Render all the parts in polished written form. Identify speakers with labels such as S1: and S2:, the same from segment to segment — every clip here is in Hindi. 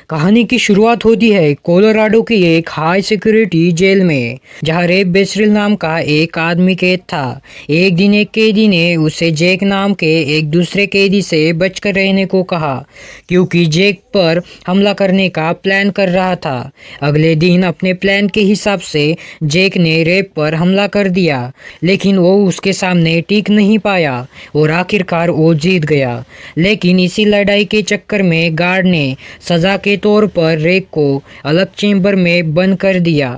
S1: कहानी की शुरुआत होती है कोलोराडो की एक हाई सिक्योरिटी जेल में, जहां रेप बेस्रिल नाम का एक आदमी कैद था। एक दिन एक कैदी ने उसे जैक नाम के एक दूसरे कैदी से बचकर रहने को कहा, क्योंकि जैक पर हमला करने का प्लान कर रहा था। अगले दिन अपने प्लान के हिसाब से जैक ने रेप पर हमला कर दिया, लेकिन वो उसके सामने टिक नहीं पाया और आखिरकार वो जीत गया। लेकिन इसी लड़ाई के चक्कर में गार्ड ने सजा के तौर पर रेक को अलग चेंबर में बंद कर दिया।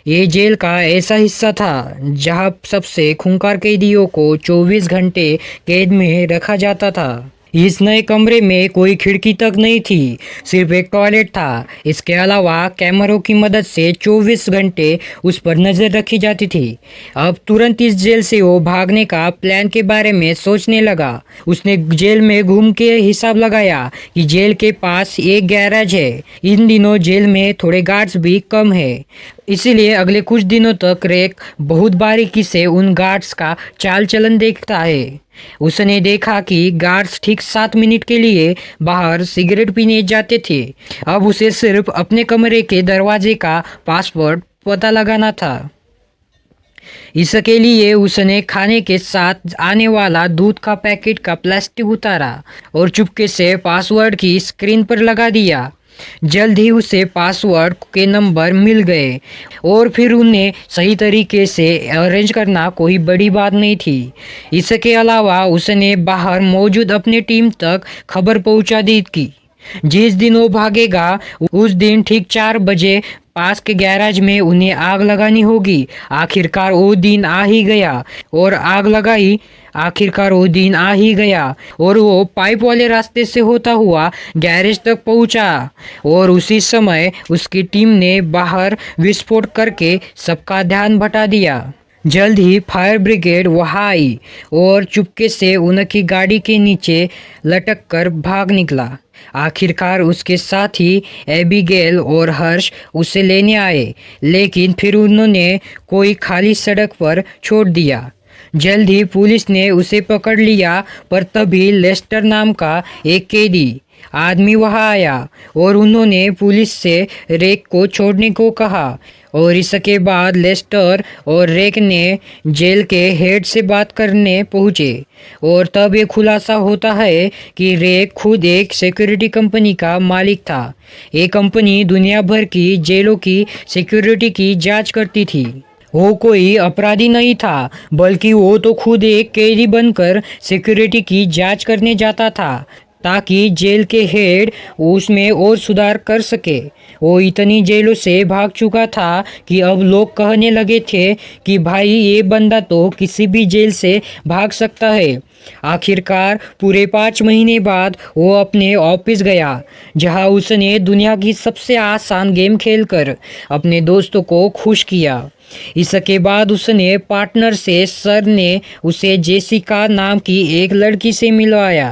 S1: ये जेल का ऐसा हिस्सा था जहां सबसे खूंखार कैदियों को 24 घंटे कैद में रखा जाता था। इस नए कमरे में कोई खिड़की तक नहीं थी, सिर्फ एक टॉयलेट था। इसके अलावा कैमरों की मदद से 24 घंटे उस पर नज़र रखी जाती थी। अब तुरंत इस जेल से वो भागने का प्लान के बारे में सोचने लगा। उसने जेल में घूम के हिसाब लगाया कि जेल के पास एक गैराज है। इन दिनों जेल में थोड़े गार्ड्स भी कम है, इसीलिए अगले कुछ दिनों तक रेक बहुत बारीकी से उन गार्ड्स का चाल चलन देखता है। उसने देखा कि गार्ड्स ठीक 7 मिनट के लिए बाहर सिगरेट पीने जाते थे। अब उसे सिर्फ अपने कमरे के दरवाजे का पासवर्ड पता लगाना था। इसके लिए उसने खाने के साथ आने वाला दूध का पैकेट का प्लास्टिक उतारा और चुपके से पासवर्ड की स्क्रीन पर लगा दिया। जल्द ही उसे पासवर्ड के नंबर मिल गए और फिर उन्हें सही तरीके से अरेंज करना कोई बड़ी बात नहीं थी। इसके अलावा उसने बाहर मौजूद अपनी टीम तक खबर पहुंचा दी कि जिस दिन वो भागेगा उस दिन ठीक 4 बजे पास के गैराज में उन्हें आग लगानी होगी। आखिरकार वो दिन आ ही गया और वो पाइप वाले रास्ते से होता हुआ गैरेज तक पहुंचा और उसी समय उसकी टीम ने बाहर विस्फोट करके सबका ध्यान भटा दिया। जल्द ही फायर ब्रिगेड वहां आई और चुपके से उनकी गाड़ी के नीचे लटक कर भाग निकला। आखिरकार उसके साथी एबिगेल और हर्ष उसे लेने आए, लेकिन फिर उन्होंने कोई खाली सड़क पर छोड़ दिया। जल्द ही पुलिस ने उसे पकड़ लिया, पर तभी लेस्टर नाम का एक कैदी आदमी वहां आया और उन्होंने पुलिस से रेक को छोड़ने को कहा। और इसके बाद लेस्टर और रेक ने जेल के हेड से बात करने पहुंचे और तब ये खुलासा होता है कि रेक खुद एक सिक्योरिटी कंपनी का मालिक था। ये कंपनी दुनिया भर की जेलों की सिक्योरिटी की जांच करती थी। वो कोई अपराधी नहीं था, बल्कि वो तो खुद एक कैदी बनकर सिक्योरिटी की जांच करने जाता था, ताकि जेल के हेड उसमें और सुधार कर सके। वो इतनी जेलों से भाग चुका था कि अब लोग कहने लगे थे कि भाई ये बंदा तो किसी भी जेल से भाग सकता है। आखिरकार पूरे 5 महीने बाद वो अपने ऑफिस गया, जहां उसने दुनिया की सबसे आसान गेम खेलकर अपने दोस्तों को खुश किया। इसके बाद उसने पार्टनर से सर ने उसे जेसिका नाम की एक लड़की से मिलवाया।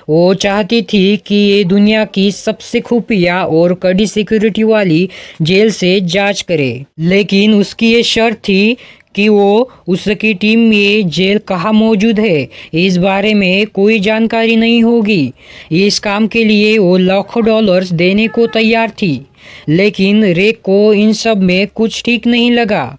S1: वो चाहती थी कि ये दुनिया की सबसे खुफिया और कड़ी सिक्योरिटी वाली जेल से जांच करे, लेकिन उसकी ये शर्त थी कि वो उसकी टीम में जेल कहाँ मौजूद है इस बारे में कोई जानकारी नहीं होगी। इस काम के लिए वो लाखों डॉलर्स देने को तैयार थी, लेकिन रेक को इन सब में कुछ ठीक नहीं लगा।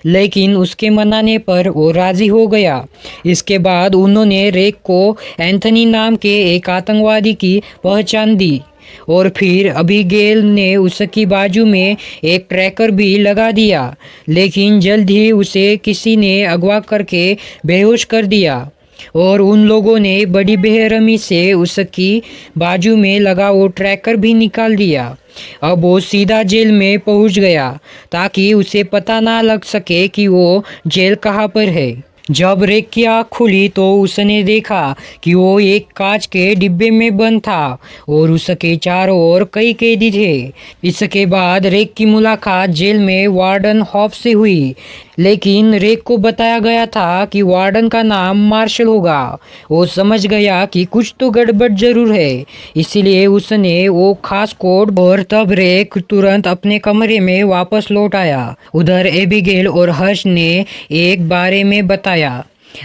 S1: लेकिन उसके मनाने पर वो राजी हो गया। इसके बाद उन्होंने रेक को एंथनी नाम के एक आतंकवादी की पहचान दी और फिर अबिगेल ने उसकी बाजू में एक ट्रैकर भी लगा दिया, लेकिन जल्द ही उसे किसी ने अगवा करके बेहोश कर दिया और उन लोगों ने बड़ी बेरहमी से उसकी बाजू में लगा वो ट्रैकर भी निकाल दिया। अब वो सीधा जेल में पहुंच गया ताकि उसे पता ना लग सके कि वो जेल कहाँ पर है। जब रेक की आँख खुली तो उसने देखा कि वो एक कांच के डिब्बे में बंद था और उसके चारों ओर कई कैदी थे। इसके बाद रेक की मुलाकात जेल में वार्डन हॉफ से हुई, लेकिन रेक को बताया गया था कि वार्डन का नाम मार्शल होगा। वो समझ गया कि कुछ तो गड़बड़ जरूर है, इसीलिए उसने वो खास कोड और तब रेक तुरंत अपने कमरे में वापस लौट आया। उधर एबिगेल और हर्ष ने एक बारे में बताया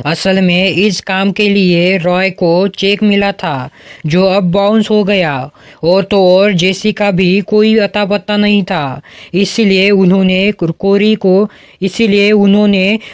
S1: असल में इस काम के लिए रॉय को चेक मिला था जो अब बाउंस हो गया, और तो और जेसी का भी कोई अता पता नहीं था। इसीलिए उन्होंने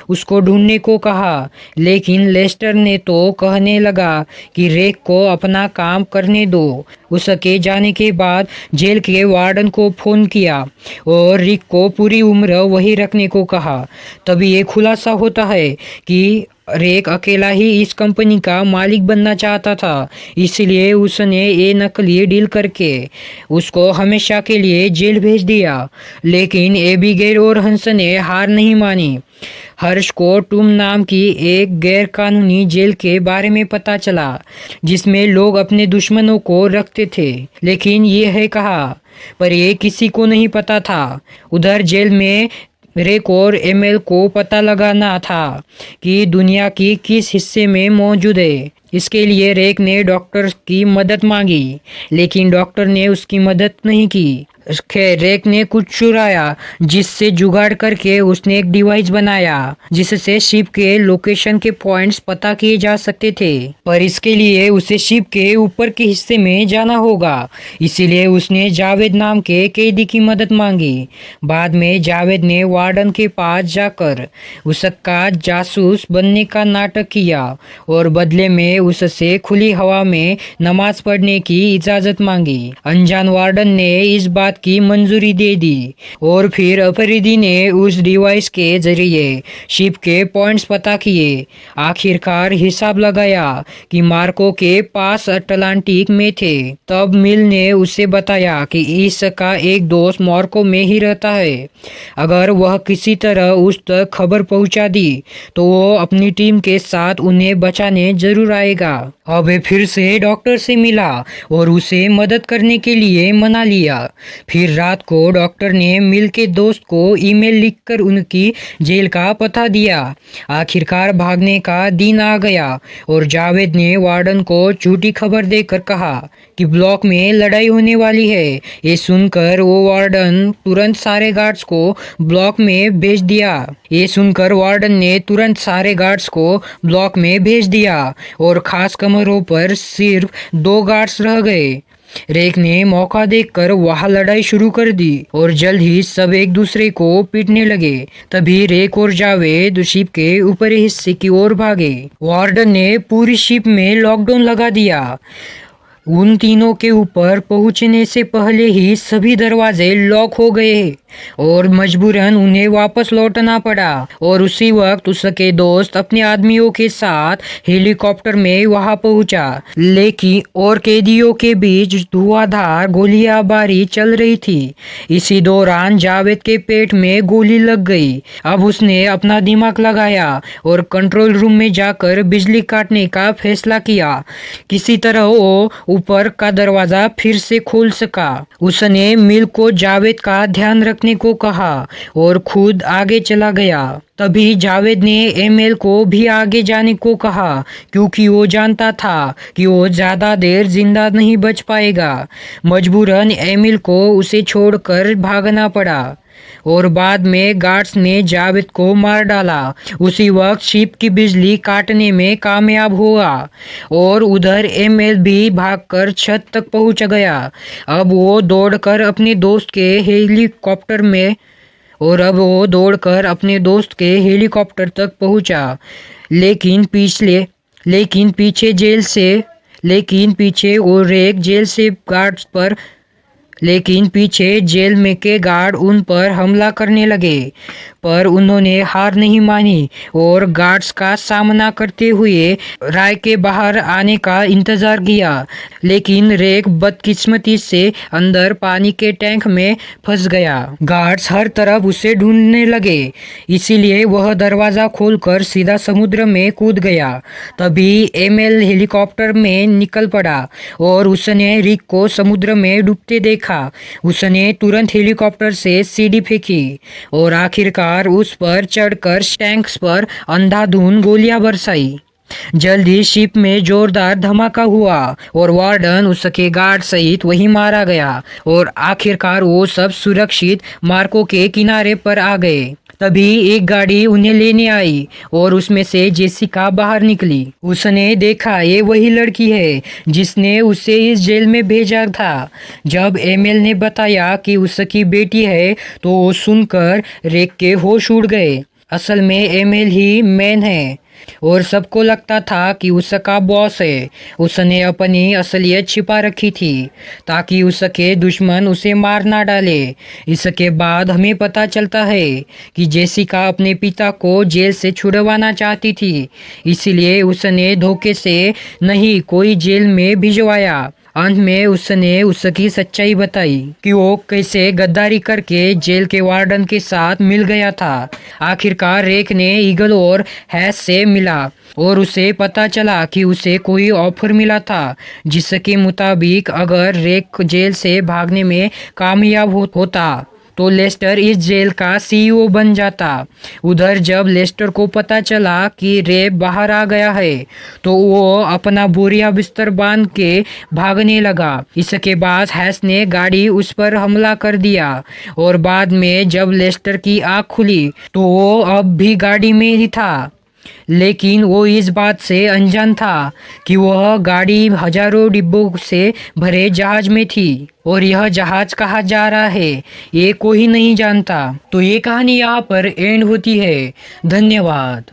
S1: उसको ढूंढने को कहा। लेकिन लेस्टर ने तो कहने लगा कि रेक को अपना काम करने दो। उसके जाने के बाद जेल के वार्डन को फ़ोन किया और रिक को पूरी उम्र वही रखने को कहा। तभी ये खुलासा होता है कि रेक अकेला ही इस कंपनी का मालिक बनना चाहता था, इसलिए उसने ये नकली डील करके उसको हमेशा के लिए जेल भेज दिया। लेकिन एबिगेल और हंस ने हार नहीं मानी। हर्ष को टूम नाम की एक गैर कानूनी जेल के बारे में पता चला जिसमें लोग अपने दुश्मनों को रखते थे, लेकिन ये है कहा, पर ये किसी को नहीं पता था। उधर जेल में रेक और एमेल को पता लगाना था कि दुनिया की किस हिस्से में मौजूद है। इसके लिए रेक ने डॉक्टर की मदद मांगी, लेकिन डॉक्टर ने उसकी मदद नहीं की। खैर, रेक ने कुछ चुराया जिससे जुगाड़ करके उसने एक डिवाइस बनाया जिससे शिप के लोकेशन के पॉइंट्स पता किए जा सकते थे, पर इसके लिए उसे शिप के ऊपर के हिस्से में जाना होगा। इसीलिए उसने जावेद नाम के कैदी की मदद मांगी। बाद में जावेद ने वार्डन के पास जाकर उसका जासूस बनने का नाटक किया और बदले में उससे खुली हवा में नमाज पढ़ने की इजाजत मांगी। अनजान वार्डन ने इस बात की मंजूरी दे दी और फिर अफरीदी ने उस डिवाइस के जरिए शिप के पॉइंट्स पता किए। आखिरकार हिसाब लगाया कि मार्को के पास अटलांटिक में थे। तब मिल ने उसे बताया कि इसका एक दोस्त मार्को में ही रहता है। अगर वह किसी तरह उस तक खबर पहुंचा दी तो वो अपनी टीम के साथ उन्हें बचाने जरूर आएगा। अब वे फिर से डॉक्टर से मिला और उसे मदद करने के लिए मना लिया। फिर रात को डॉक्टर ने मिल के दोस्त को ईमेल लिखकर उनकी जेल का पता दिया। आखिरकार भागने का दिन आ गया और जावेद ने वार्डन को झूठी खबर देकर कहा कि ब्लॉक में लड़ाई होने वाली है। ये सुनकर वो वार्डन तुरंत सारे गार्ड्स को ब्लॉक में भेज दिया और खास कमरों पर सिर्फ 2 गार्ड्स रह गए। रेक ने मौका देखकर वहां लड़ाई शुरू कर दी और जल्द ही सब एक दूसरे को पीटने लगे। तभी रेक और जावेद शिप के ऊपरी हिस्से की ओर भागे। वार्डन ने पूरी शिप में लॉकडाउन लगा दिया। उन तीनों के ऊपर पहुंचने से पहले ही सभी दरवाजे लॉक हो गए और मजबूरन उन्हें वापस लौटना पड़ा। और उसी वक्त उसके दोस्त अपने आदमियों के साथ हेलीकॉप्टर में वहां पहुंचा। लेकिन और कैदियों के बीच धुआंधार गोलीबारी चल रही थी। इसी दौरान जावेद के पेट में गोली लग गई। अब उसने अपना दिमाग लगाया और कंट्रोल रूम में जाकर बिजली काटने का फैसला किया। किसी तरह वो ऊपर का दरवाजा फिर से खोल सका। उसने मिल को जावेद का ध्यान रखने को कहा और खुद आगे चला गया। तभी जावेद ने एमएल को भी आगे जाने को कहा क्योंकि वो जानता था कि वो ज्यादा देर जिंदा नहीं बच पाएगा। मजबूरन एमिल को उसे छोड़कर भागना पड़ा और बाद में गार्ड्स ने जावेद को मार डाला। उसी वक्त शिप की बिजली काटने में कामयाब हुआ और उधर एमएल भी भागकर छत तक पहुंच गया। अब वो दौड़कर अपने दोस्त के हेलीकॉप्टर तक पहुंचा। लेकिन पीछे जेल में के गार्ड उन पर हमला करने लगे, पर उन्होंने हार नहीं मानी और गार्ड्स का सामना करते हुए राय के बाहर आने का इंतजार किया। लेकिन रेक बदकिस्मती से अंदर पानी के टैंक में फंस गया। गार्ड्स हर तरफ उसे ढूंढने लगे, इसीलिए वह दरवाजा खोलकर सीधा समुद्र में कूद गया। तभी एमएल हेलीकॉप्टर में निकल पड़ा और उसने रिक को समुद्र में डूबते देखा। उसने तुरंत हेलीकॉप्टर से सीढ़ी फेंकी और आखिरकार उस पर चढ़कर टैंक्स पर अंधाधुंध गोलियां बरसाई। जल्द ही शिप में जोरदार धमाका हुआ और वार्डन उसके गार्ड सहित वहीं मारा गया और आखिरकार वो सब सुरक्षित मार्को के किनारे पर आ गए। तभी एक गाड़ी उन्हें लेने आई और उसमें से जेसिका बाहर निकली। उसने देखा ये वही लड़की है जिसने उसे इस जेल में भेजा था। जब एमिल ने बताया कि उसकी बेटी है तो वो सुनकर रेक के होश उड़ गए। असल में एमिल ही मैन है और सबको लगता था कि उसका बॉस है। उसने अपनी असलियत छिपा रखी थी ताकि उसके दुश्मन उसे मार ना डाले। इसके बाद हमें पता चलता है कि जेसिका अपने पिता को जेल से छुड़वाना चाहती थी, इसलिए उसने धोखे से नहीं कोई जेल में भिजवाया। अंत में उसने उसकी सच्चाई बताई कि वो कैसे गद्दारी करके जेल के वार्डन के साथ मिल गया था। आखिरकार रेक ने ईगल और हैस से मिला और उसे पता चला कि उसे कोई ऑफर मिला था जिसके मुताबिक अगर रेक जेल से भागने में कामयाब होता तो लेस्टर इस जेल का सीईओ बन जाता। उधर जब लेस्टर को पता चला कि रे बाहर आ गया है तो वो अपना बोरिया बिस्तर बांध के भागने लगा। इसके बाद हैस ने गाड़ी उस पर हमला कर दिया और बाद में जब लेस्टर की आँख खुली तो वो अब भी गाड़ी में ही था, लेकिन वो इस बात से अनजान था कि वह गाड़ी हजारों डिब्बों से भरे जहाज में थी और यह जहाज कहाँ जा रहा है ये कोई नहीं जानता। तो ये कहानी यहाँ पर एंड होती है। धन्यवाद।